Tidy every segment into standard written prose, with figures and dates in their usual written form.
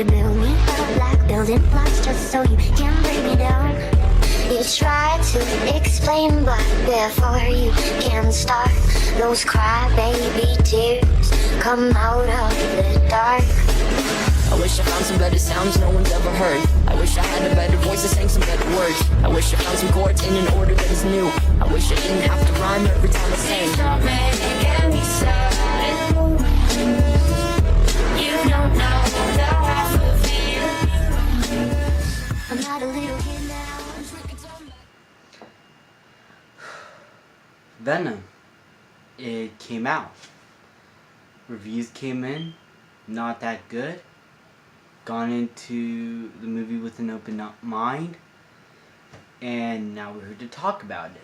You build me up like building blocks just so you can break me down. You try to explain, but before you can start, those crybaby tears come out of the dark. I wish I found some better sounds no one's ever heard. I wish I had a better voice that sang some better words. I wish I found some chords in an order that is new. I wish I didn't have to rhyme every time I sang. Don't make me sad. You don't know the half of me. I'm not a little kid now. Venom. It came out. Reviews came in. Not that good. Gone into the movie with an open mind. And now we're here to talk about it.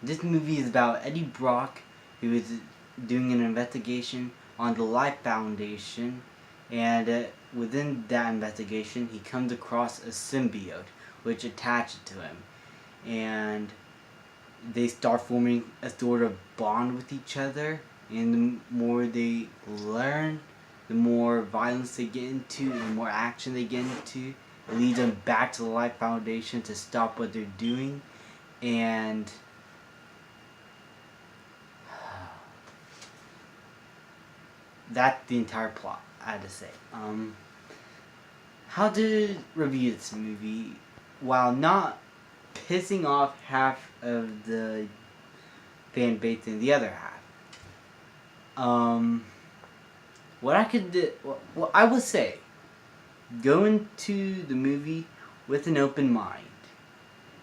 This movie is about Eddie Brock, who is doing an investigation on the Life Foundation. And within that investigation, he comes across a symbiote, which attached to him. And they start forming a sort of bond with each other. And the more they learn, the more violence they get into, the more action they get into. It leads them back to the Life Foundation to stop what they're doing. And that's the entire plot, I had to say. How to review this movie while not pissing off half of the fan base and the other half? What I could do, well, I would say, go into the movie with an open mind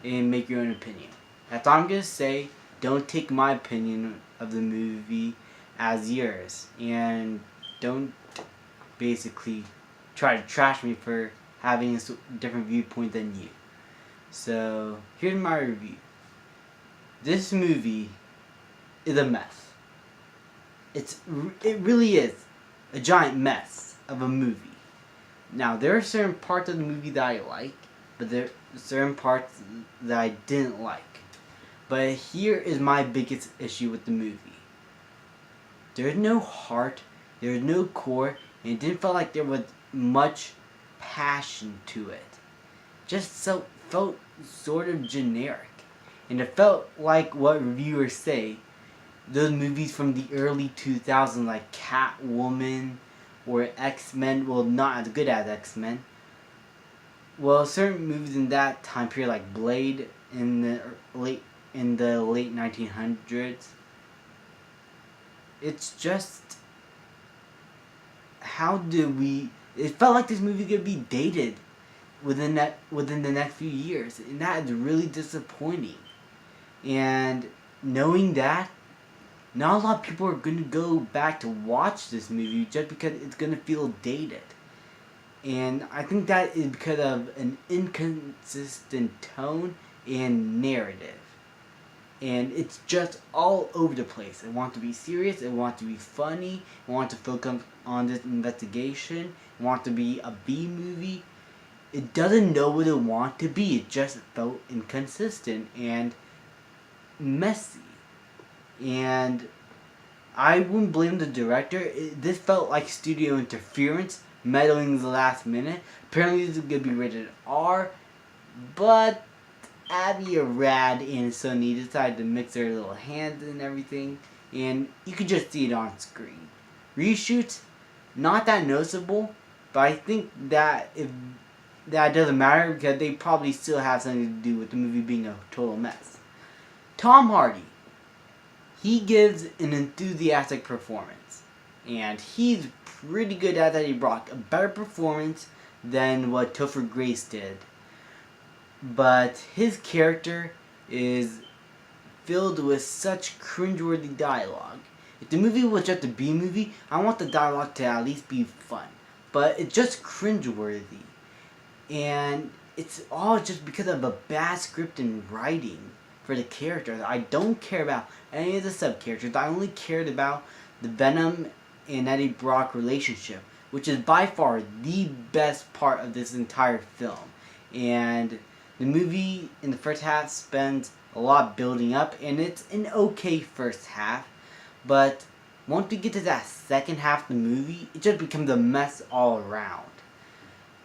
and make your own opinion. That's all I'm gonna say. Don't take my opinion of the movie as yours, and don't basically try to trash me for having a different viewpoint than you. So here's my review. This movie is a mess. It really is a giant mess of a movie. Now, there are certain parts of the movie that I like, but there are certain parts that I didn't like. But here is my biggest issue with the movie. There's no heart, there's no core, and it didn't feel like there was much passion to it. Just felt sort of generic. And it felt like what reviewers say, those movies from the early 2000s like Catwoman or X-Men, well, not as good as X-Men. Well, certain movies in that time period like Blade in the late 1900s. It's just, it felt like this movie could be dated within the next few years, and that is really disappointing. And knowing that, not a lot of people are going to go back to watch this movie just because it's going to feel dated. And I think that is because of an inconsistent tone and narrative. And it's just all over the place. It wants to be serious, it wants to be funny, it wants to focus on this investigation, it wants to be a B movie. It doesn't know what it wants to be. It just felt inconsistent and messy. And I wouldn't blame the director. This felt like studio interference, meddling in the last minute. Apparently this is going to be rated R, but Abby, Rad, and Sony decided to mix their little hands and everything, and you could just see it on screen. Reshoots, not that noticeable, but I think that that doesn't matter because they probably still have something to do with the movie being a total mess. Tom Hardy, he gives an enthusiastic performance, and he's pretty good at that. He brought a better performance than what Topher Grace did. But his character is filled with such cringeworthy dialogue. If the movie was just a B movie, I want the dialogue to at least be fun. But it's just cringeworthy. And it's all just because of a bad script and writing for the characters. I don't care about any of the sub-characters. I only cared about the Venom and Eddie Brock relationship, which is by far the best part of this entire film. And the movie in the first half spends a lot building up, and it's an okay first half. But once we get to that second half of the movie, it just becomes a mess all around.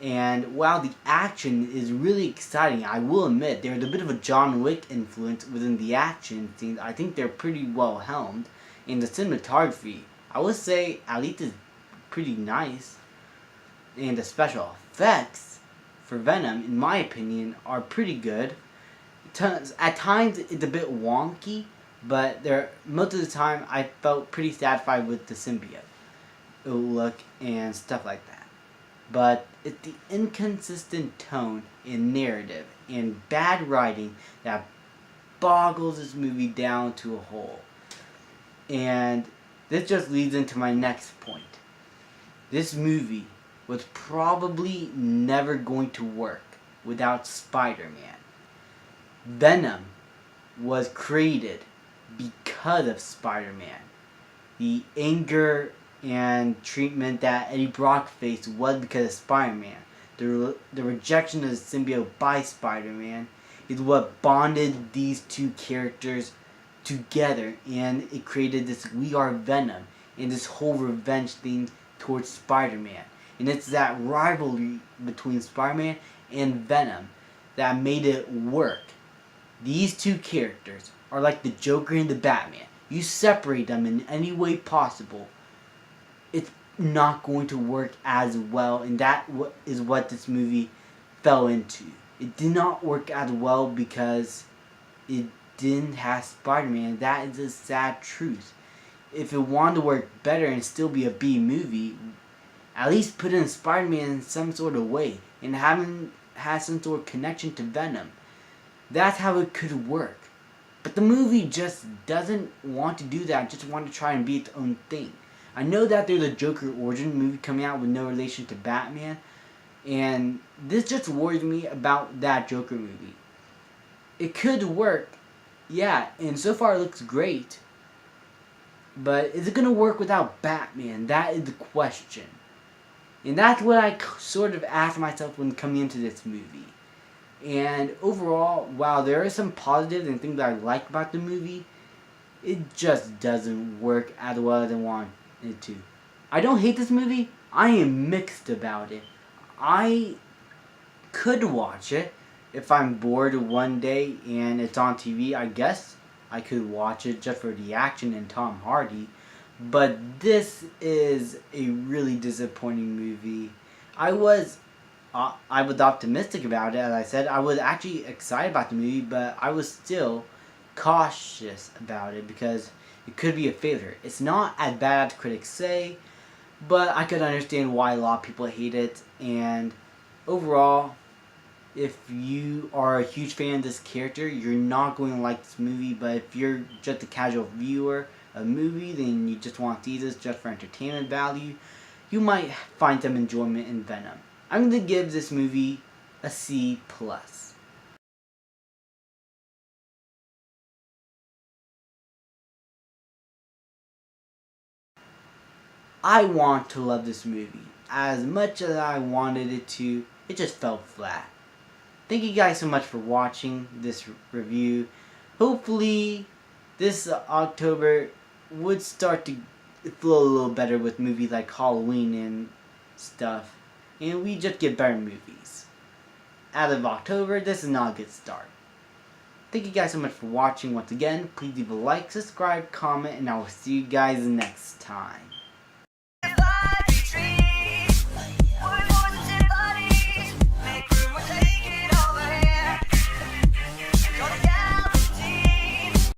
And while the action is really exciting, I will admit there's a bit of a John Wick influence within the action scenes. I think they're pretty well helmed. And the cinematography, I would say, at least is pretty nice. And the special effects for Venom, in my opinion, are pretty good. At times it's a bit wonky, but most of the time I felt pretty satisfied with the symbiote look and stuff like that. But it's the inconsistent tone and narrative and bad writing that boggles this movie down to a hole. And this just leads into my next point. This movie was probably never going to work without Spider-Man. Venom was created because of Spider-Man. The anger and treatment that Eddie Brock faced was because of Spider-Man. The rejection of the symbiote by Spider-Man is what bonded these two characters together, and it created this "We Are Venom" and this whole revenge thing towards Spider-Man. And it's that rivalry between Spider-Man and Venom that made it work. These two characters are like the Joker and the Batman. You separate them in any way possible, it's not going to work as well, and that is what this movie fell into. It did not work as well because it didn't have Spider-Man. That is a sad truth. If it wanted to work better and still be a B movie, at least put in Spider-Man in some sort of way and have some sort of connection to Venom. That's how it could work. But the movie just doesn't want to do that, just want to try and be its own thing. I know that there's a Joker origin movie coming out with no relation to Batman, and this just worries me about that Joker movie. It could work, yeah, and so far it looks great, but is it going to work without Batman? That is the question. And that's what I sort of asked myself when coming into this movie. And overall, while there are some positives and things that I like about the movie, it just doesn't work as well as I want it to. I don't hate this movie. I am mixed about it. I could watch it if I'm bored one day and it's on TV. I guess I could watch it just for the action and Tom Hardy. But this is a really disappointing movie. I was optimistic about it, as I said. I was actually excited about the movie, but I was still cautious about it because it could be a failure. It's not as bad as critics say, but I could understand why a lot of people hate it. And overall, if you are a huge fan of this character, you're not going to like this movie. But if you're just a casual viewer of a movie, then you just want to see this just for entertainment value, you might find some enjoyment in Venom. I'm going to give this movie a C+. I want to love this movie. As much as I wanted it to, it just fell flat. Thank you guys so much for watching this review. Hopefully, this October would start to flow a little better with movies like Halloween and stuff. And we just get better movies. Out of October, this is not a good start. Thank you guys so much for watching once again. Please leave a like, subscribe, comment, and I will see you guys next time.